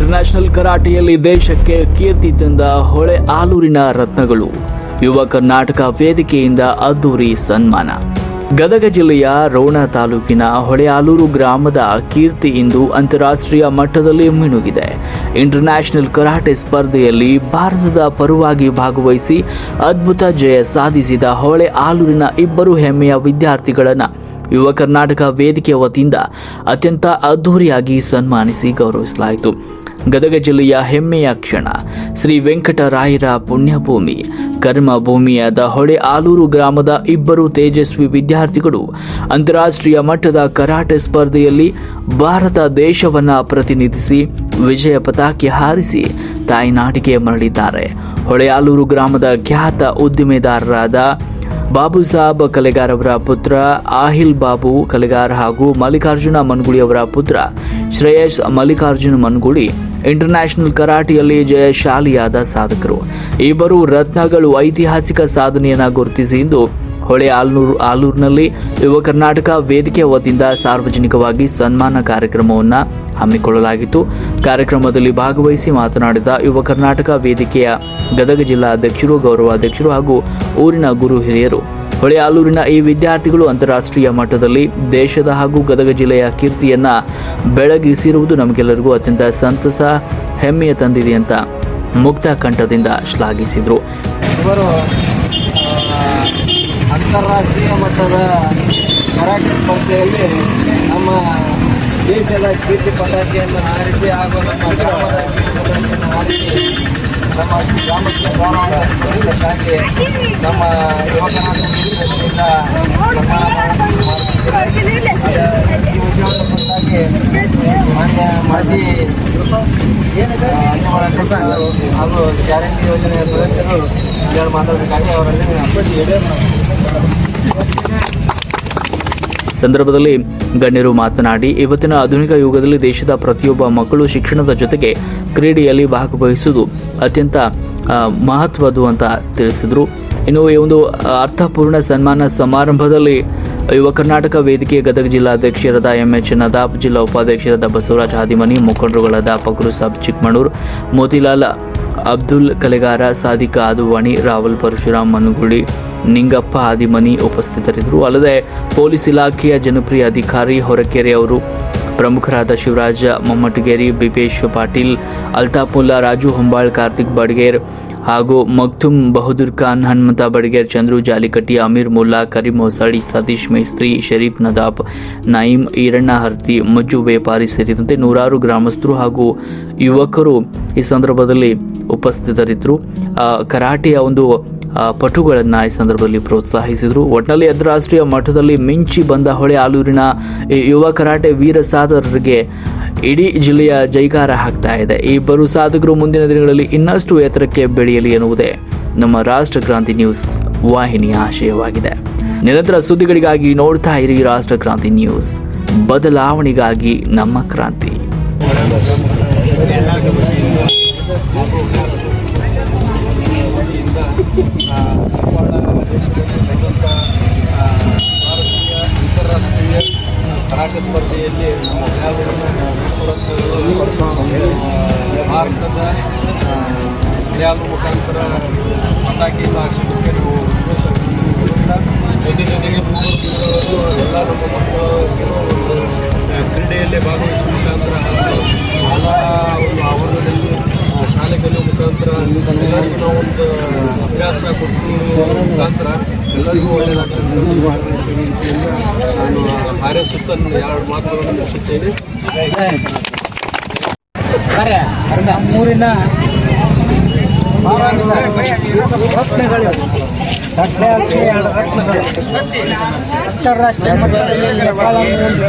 International ಕರಾಟೆಯಲ್ಲಿ ದೇಶಕ್ಕೆ ಕೀರ್ತಿ ತಂದ ಹೊಳೆ ಆಲೂರಿನ ರತ್ನಗಳು ಯುವ ಕರ್ನಾಟಕ ವೇದಿಕೆಯಿಂದ ಅದ್ದೂರಿ ಸನ್ಮಾನ. ಗದಗ ಜಿಲ್ಲೆಯ ರೋಣ ತಾಲೂಕಿನ ಹೊಳೆಆಲೂರು ಗ್ರಾಮದ ಕೀರ್ತಿ ಇಂದು ಅಂತಾರಾಷ್ಟ್ರೀಯ ಮಟ್ಟದಲ್ಲಿ ಮಿನುಗಿದೆ. ಇಂಟರ್ನ್ಯಾಷನಲ್ ಕರಾಟೆ ಸ್ಪರ್ಧೆಯಲ್ಲಿ ಭಾರತದ ಪರವಾಗಿ ಭಾಗವಹಿಸಿ ಅದ್ಭುತ ಜಯ ಸಾಧಿಸಿದ ಹೊಳೆ ಆಲೂರಿನ ಇಬ್ಬರು ಹೆಮ್ಮೆಯ ವಿದ್ಯಾರ್ಥಿಗಳನ್ನು ಯುವ ಕರ್ನಾಟಕ ವೇದಿಕೆ ವತಿಯಿಂದ ಅತ್ಯಂತ ಅದ್ದೂರಿಯಾಗಿ ಸನ್ಮಾನಿಸಿ ಗೌರವಿಸಲಾಯಿತು. ಗದಗ ಜಿಲ್ಲೆಯ ಹೆಮ್ಮೆಯ ಕ್ಷಣ. ಶ್ರೀ ವೆಂಕಟರಾಯರ ಪುಣ್ಯಭೂಮಿ ಕರ್ಮಭೂಮಿಯಾದ ಹೊಳೆ ಆಲೂರು ಗ್ರಾಮದ ಇಬ್ಬರು ತೇಜಸ್ವಿ ವಿದ್ಯಾರ್ಥಿಗಳು ಅಂತಾರಾಷ್ಟ್ರೀಯ ಮಟ್ಟದ ಕರಾಟೆ ಸ್ಪರ್ಧೆಯಲ್ಲಿ ಭಾರತ ದೇಶವನ್ನು ಪ್ರತಿನಿಧಿಸಿ ವಿಜಯ ಪತಾಕೆ ಹಾರಿಸಿ ತಾಯ್ನಾಡಿಗೆ ಮರಳಿದ್ದಾರೆ. ಹೊಳೆ ಆಲೂರು ಗ್ರಾಮದ ಖ್ಯಾತ ಉದ್ದಿಮೆದಾರರಾದ ಬಾಬು ಸಾಬ್ ಕಲೆಗಾರ್ ಅವರ ಪುತ್ರ ಆಹಿಲ್ ಬಾಬು ಕಲೆಗಾರ್ ಹಾಗೂ ಮಲ್ಲಿಕಾರ್ಜುನ ಮನ್ಗುಳಿ ಅವರ ಪುತ್ರ ಶ್ರೇಯಸ್ ಮಲ್ಲಿಕಾರ್ಜುನ ಮನ್ಗುಳಿ ಇಂಟರ್ನ್ಯಾಷನಲ್ ಕರಾಟೆಯಲ್ಲಿ ಜಯಶಾಲಿಯಾದ ಸಾಧಕರು. ಇಬ್ಬರು ರತ್ನಗಳು ಐತಿಹಾಸಿಕ ಸಾಧನೆಯನ್ನು ಗುರುತಿಸಿ ಇಂದು ಹೊಳೆ ಆಲೂರಿನಲ್ಲಿ ಯುವ ಕರ್ನಾಟಕ ವೇದಿಕೆ ವತಿಯಿಂದ ಸಾರ್ವಜನಿಕವಾಗಿ ಸನ್ಮಾನ ಕಾರ್ಯಕ್ರಮವನ್ನು ಹಮ್ಮಿಕೊಳ್ಳಲಾಗಿತ್ತು. ಕಾರ್ಯಕ್ರಮದಲ್ಲಿ ಭಾಗವಹಿಸಿ ಮಾತನಾಡಿದ ಯುವ ಕರ್ನಾಟಕ ವೇದಿಕೆಯ ಗದಗ ಜಿಲ್ಲಾ ಅಧ್ಯಕ್ಷರು, ಗೌರವಾಧ್ಯಕ್ಷರು ಹಾಗೂ ಊರಿನ ಗುರು ಹಿರಿಯರು, ಹೊಳೆ ಆಲೂರಿನ ಈ ವಿದ್ಯಾರ್ಥಿಗಳು ಅಂತಾರಾಷ್ಟ್ರೀಯ ಮಟ್ಟದಲ್ಲಿ ದೇಶದ ಹಾಗೂ ಗದಗ ಜಿಲ್ಲೆಯ ಕೀರ್ತಿಯನ್ನ ಬೆಳಗಿಸಿರುವುದು ನಮಗೆಲ್ಲರಿಗೂ ಅತ್ಯಂತ ಸಂತಸ, ಹೆಮ್ಮೆಯ ತಂದಿದೆ ಅಂತ ಮುಕ್ತ ಕಂಠದಿಂದ ಶ್ಲಾಘಿಸಿದರು. ಇವರು ಅಂತಾರಾಷ್ಟ್ರೀಯ ಮಟ್ಟದ ಕರಾಟೆ ಸ್ಪರ್ಧೆಯಲ್ಲಿ ನಮ್ಮ ದೇಶದ ಕೀರ್ತಿ ಪತಾಕೆಯನ್ನು ಹಾರಿಸಿ ಹಾಗೂ ನಮ್ಮ ಗ್ರಾಮದ ಪತಾಕೆಯನ್ನು ಹಾರಿಸಿ ನಮ್ಮ ಗ್ರಾಮಕ್ಕೆ ಗೌರವಕ್ಕಾಗಿ ನಮ್ಮ ಯುವ ಕರ್ನಾಟಕದಿಂದ ಮಾನ್ಯ ಮಾಜಿ ಅಧ್ಯಕ್ಷರು ಹಾಗೂ ಗ್ಯಾರಂಟಿ ಯೋಜನೆಯ ಸದಸ್ಯರು ಎರಡು ಮಾತಾಡಬೇಕಾಗಿ ಅವರಲ್ಲಿ ಸಂದರ್ಭದಲ್ಲಿ ಗಣ್ಯರು ಮಾತನಾಡಿ, ಇವತ್ತಿನ ಆಧುನಿಕ ಯುಗದಲ್ಲಿ ದೇಶದ ಪ್ರತಿಯೊಬ್ಬ ಮಕ್ಕಳು ಶಿಕ್ಷಣದ ಜೊತೆಗೆ ಕ್ರೀಡೆಯಲ್ಲಿ ಭಾಗವಹಿಸುವುದು ಅತ್ಯಂತ ಮಹತ್ವದ್ದು ಅಂತ ತಿಳಿಸಿದರು. ಇನ್ನು ಈ ಒಂದು ಅರ್ಥಪೂರ್ಣ ಸನ್ಮಾನ ಸಮಾರಂಭದಲ್ಲಿ ಯುವ ಕರ್ನಾಟಕ ವೇದಿಕೆ ಗದಗ ಜಿಲ್ಲಾಧ್ಯಕ್ಷರಾದ MH ನದಾಬ್, ಜಿಲ್ಲಾ ಉಪಾಧ್ಯಕ್ಷರಾದ ಬಸವರಾಜ್ ಹಾದಿಮನಿ, ಮುಖಂಡರುಗಳಾದ ಫಕ್ರು ಸಾಬ್ ಚಿಕ್ಕಮಣೂರ್, ಮೋತಿಲಾಲ್ ಅಬ್ದುಲ್ ಕಲೆಗಾರ, ಸಾದಿಕ್ ಆದುವಾಣಿ, ರಾವಲ್ ಪರಶುರಾಮ್ ಮನುಗುಳಿ, ನಿಂಗಪ್ಪ ಆದಿಮನಿ ಉಪಸ್ಥಿತರಿದ್ದರು. ಅಲ್ಲದೆ ಪೊಲೀಸ್ ಇಲಾಖೆಯ ಜನಪ್ರಿಯ ಅಧಿಕಾರಿ ಹೊರಕೆರೆ ಅವರು, ಪ್ರಮುಖರಾದ ಶಿವರಾಜ ಮಮ್ಮಟಗೇರಿ, ಬಿಪೇಶ್ ಪಾಟೀಲ್, ಅಲ್ತಾಫುಲ್ಲಾ, ರಾಜು ಹೊಂಬಾಳ್, ಕಾರ್ತಿಕ್ ಬಡ್ಗೇರ್ ಹಾಗೂ ಮಕ್ತುಮ್ ಬಹದ್ದೂರ್ ಖಾನ್, ಹನುಮಂತ ಬಡ್ಗೇರ್, ಚಂದ್ರು ಜಾಲಿಕಟ್ಟಿ, ಅಮೀರ್ ಮುಲ್ಲಾ, ಕರೀಂ ಹೊಸಳಿ, ಸತೀಶ್ ಮೇಸ್ತ್ರಿ, ಶರೀಫ್ ನದಾಬ್, ನಯೀಂ ಈರಣ್ಣ ಹರ್ತಿ, ಮಜ್ಜು ವ್ಯಾಪಾರಿ ಸೇರಿದಂತೆ ನೂರಾರು ಗ್ರಾಮಸ್ಥರು ಹಾಗೂ ಯುವಕರು ಈ ಸಂದರ್ಭದಲ್ಲಿ ಉಪಸ್ಥಿತರಿದ್ದರು. ಕರಾಟೆಯ ಒಂದು ಪಟುಗಳನ್ನು ಈ ಸಂದರ್ಭದಲ್ಲಿ ಪ್ರೋತ್ಸಾಹಿಸಿದರು. ಒಟ್ಟಿನಲ್ಲಿ ಅಂತಾರಾಷ್ಟ್ರೀಯ ಮಟ್ಟದಲ್ಲಿ ಮಿಂಚಿ ಬಂದ ಹೊಳೆ ಆಲೂರಿನ ಯುವ ಕರಾಟೆ ವೀರ ಸಾಧಕರಿಗೆ ಇಡೀ ಜಿಲ್ಲೆಯ ಜೈಕಾರ ಹಾಕ್ತಾ ಇದೆ. ಈ ಇಬ್ಬರು ಸಾಧಕರು ಮುಂದಿನ ದಿನಗಳಲ್ಲಿ ಇನ್ನಷ್ಟು ಎತ್ತರಕ್ಕೆ ಬೆಳೆಯಲಿ ಎನ್ನುವುದೇ ನಮ್ಮ ರಾಷ್ಟ್ರ ಕ್ರಾಂತಿ ನ್ಯೂಸ್ ವಾಹಿನಿಯ ಆಶಯವಾಗಿದೆ. ನಿರಂತರ ಸುದ್ದಿಗಳಿಗಾಗಿ ನೋಡ್ತಾ ಇರಿ ರಾಷ್ಟ್ರ ಕ್ರಾಂತಿ ನ್ಯೂಸ್, ಬದಲಾವಣೆಗಾಗಿ ನಮ್ಮ ಕ್ರಾಂತಿ. ಭಾರತೀಯ ಅಂತಾರಾಷ್ಟ್ರೀಯ ಕರಾಟೆ ಸ್ಪರ್ಧೆಯಲ್ಲಿ ಭಾರತದ ಹಳೆಯಾಲೂರು ಮುಖಾಂತರ ಪತಾಕೆಯನ್ನು ಹಾರಿಸಲಿಕ್ಕೆ ನಾವು ಜೊತೆಗೆ 3 ತಿಂಗಳು ಎಲ್ಲ ನಮ್ಮ ಮಕ್ಕಳು ಕ್ರೀಡೆಯಲ್ಲೇ ಭಾಗವಹಿಸುವ ಮುಖಾಂತರ ಶಾಲಾ ಒಂದು ಆವರಣದಲ್ಲಿ ಶಾಲೆ ಕಲಿಯುವ ಮುಖಾಂತರ ಎಲ್ಲರಿಗೂ ನಾವು ಒಂದು ಅಭ್ಯಾಸ ಕೊಡಿಸುವ ಮುಖಾಂತರ ಎಲ್ಲರಿಗೂ ಒಳ್ಳೆಯದಾಗ್ತದೆ. ನಾನು ಹಾರೈಸುತ್ತ ನನ್ನ 2 ಮಾತುಗಳನ್ನು ಮುಗಿಸುತ್ತೇನೆ. ಮೂರಿನ ರತ್ನಗಳು ಅಂತಾರಾಷ್ಟ್ರೀಯ ಮಟ್ಟದಲ್ಲಿ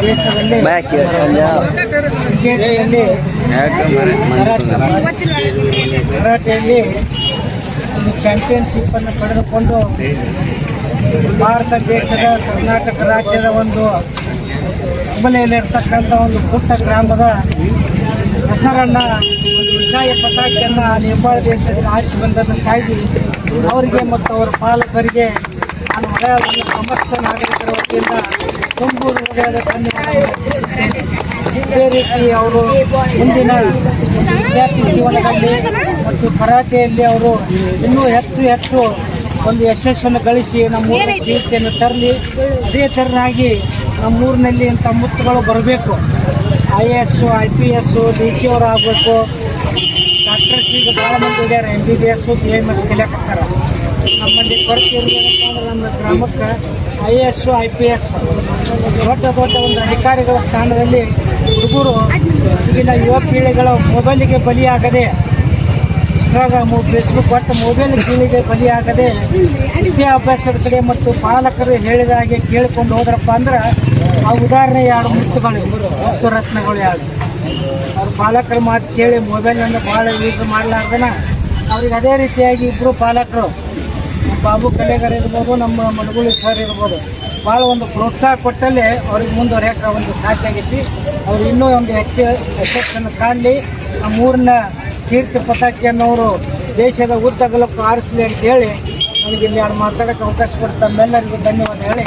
ದೇಶದಲ್ಲಿ ಕರಾಟೆಯಲ್ಲಿ ಒಂದು ಚಾಂಪಿಯನ್ಶಿಪ್ಪನ್ನು ಪಡೆದುಕೊಂಡು ಭಾರತ ದೇಶದ ಕರ್ನಾಟಕ ರಾಜ್ಯದ ಒಂದು ಹುಬ್ಬಳ್ಳಿಯಲ್ಲಿರ್ತಕ್ಕಂಥ ಒಂದು ಪುಟ್ಟ ಗ್ರಾಮದ ಹೆಸರನ್ನು ವಿಜಯ ಪತಾಕೆಯನ್ನು ನೇಪಾಳ ದೇಶದಿಂದ ಆರಿಸಿ ಬಂದದಕ್ಕಾಗಿ ಅವರಿಗೆ ಮತ್ತು ಅವರ ಪಾಲಕರಿಗೆ ನಾನು ಹೊಳೆಯಾಲೂರಿನ ಸಮಸ್ತ ನಾಗರಿಕರ ವತಿಯಿಂದ ತುಂಬು ಹೃದಯದ ಧನ್ಯವಾದಗಳು. ಇದೇ ರೀತಿ ಅವರು ಮುಂದಿನ ವಿದ್ಯಾರ್ಥಿ ಜೀವನದಲ್ಲಿ ಮತ್ತು ಕರಾಟೆಯಲ್ಲಿ ಅವರು ಇನ್ನೂ ಹೆಚ್ಚು ಒಂದು ಯಶಸ್ಸನ್ನು ಗಳಿಸಿ ನಮ್ಮೂರಿನ ಕೀರ್ತಿಯನ್ನು ತರಲಿ. ಅದೇ ಥರನಾಗಿ ನಮ್ಮೂರಿನಲ್ಲಿ ಇಂಥ ಮುತ್ತುಗಳು ಬರಬೇಕು. IAS, IPS, DC ಅವರು ಆಗಬೇಕು. ಡಾಕ್ಟರ್ಸ್ ಈಗ ಭಾಳ ಮಂದಿ ಇದ್ದಾರೆ, MBBS, BMS ಕಲಿಯಾಕತ್ತಾರ. ನಮ್ಮಲ್ಲಿ ಕೊರತೆ ಇರಬೇಕಂದ್ರೆ ನಮ್ಮ ಗ್ರಾಮಕ್ಕೆ IAS, IPS ದೊಡ್ಡ ಒಂದು ಅಧಿಕಾರಿಗಳ ಸ್ಥಾನದಲ್ಲಿ ಹುಡುಗರು ಈಗಿನ ಯುವ ಪೀಳಿಗೆಗಳ ಮೊಬೈಲಿಗೆ ಬಲಿಯಾಗದೆ, ಇನ್ಸ್ಟಾಗ್ರಾಮು, ಫೇಸ್ಬುಕ್ ಒಟ್ಟು ಮೊಬೈಲ್ ಪೀಳಿಗೆ ಬಲಿಯಾಗದೆ ವಿದ್ಯಾಭ್ಯಾಸದ ಕಡೆ ಮತ್ತು ಪಾಲಕರು ಹೇಳಿದ ಹಾಗೆ ಕೇಳಿಕೊಂಡು ಹೋದ್ರಪ್ಪ ಅಂದ್ರೆ ಆ ಉದಾಹರಣೆ 2 ಮುತ್ತು ರತ್ನಗಳು 2 ಅವ್ರ ಪಾಲಕರ ಮಾತು ಕೇಳಿ ಮೊಬೈಲನ್ನು ಭಾಳ ಯೂಸ್ ಮಾಡಲಾರ್ದನ ಅವ್ರಿಗೆ ಅದೇ ರೀತಿಯಾಗಿ ಇಬ್ಬರು ಪಾಲಕರು, ಬಾಬು ಕಲೆಗಾರ ಇರ್ಬೋದು, ನಮ್ಮ ಮಡಗುಳಿ ಸರ್ ಇರ್ಬೋದು, ಭಾಳ ಒಂದು ಪ್ರೋತ್ಸಾಹ ಕೊಟ್ಟಲ್ಲಿ ಅವ್ರಿಗೆ ಮುಂದುವರಿಯೋಕೆ ಒಂದು ಸಾಧ್ಯ ಆಗೈತಿ. ಅವ್ರು ಇನ್ನೂ ಒಂದು ಯಶಸ್ಸನ್ನು ಕಾಣಲಿ. ನಮ್ಮೂರಿನ ಕೀರ್ತಿ ಪತಾಕಿಯನ್ನು ಅವರು ದೇಶದ ಉದ್ದಗಲಕ್ಕೂ ಆರಿಸಲಿ ಅಂತೇಳಿ ನನಗೆ ಇಲ್ಲಿ 2 ಮಾತಾಡೋಕ್ಕೆ ಅವಕಾಶ ಕೊಡ್ತಾ ತಮ್ಮೆಲ್ಲರಿಗೂ ಧನ್ಯವಾದ ಹೇಳಿ